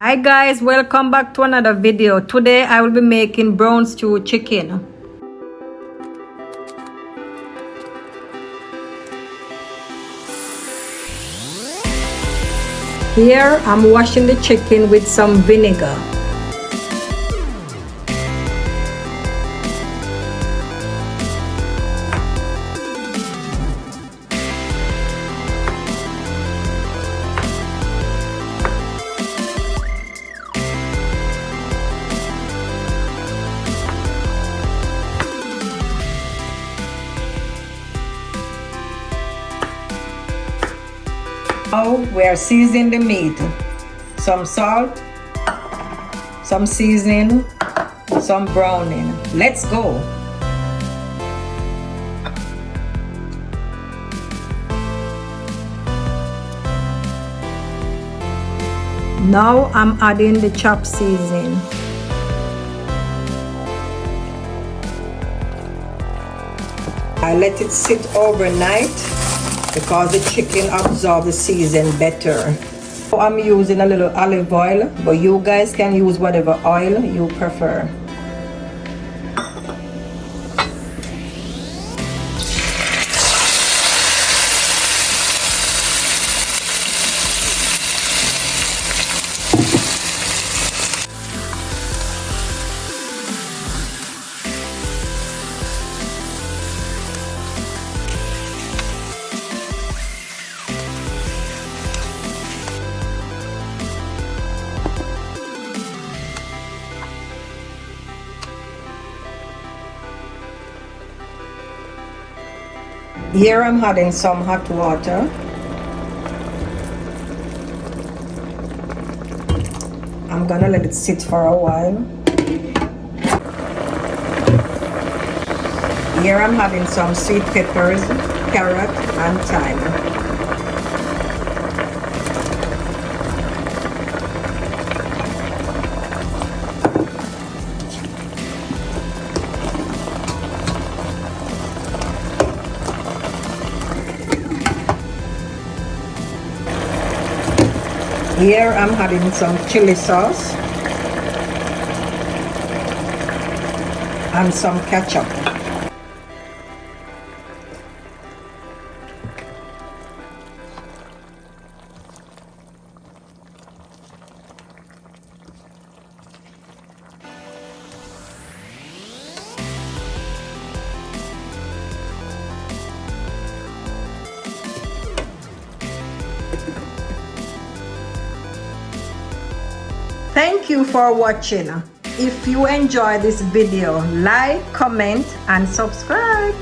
Hi guys, welcome back to another video. Today I will be making brown stew chicken. Here I'm washing the chicken with some vinegar. Now we are seasoning the meat. Some salt, some seasoning, some browning. Let's go. Now I'm adding the chopped seasoning. I let it sit overnight because the chicken absorbs the season better. So I'm using a little olive oil, but you guys can use whatever oil you prefer. Here I'm adding some hot water. I'm gonna let it sit for a while. Here I'm having some sweet peppers, carrot, and thyme. Here I'm adding some chili sauce and some ketchup. Thank you for watching. If you enjoy this video, like, comment, and subscribe.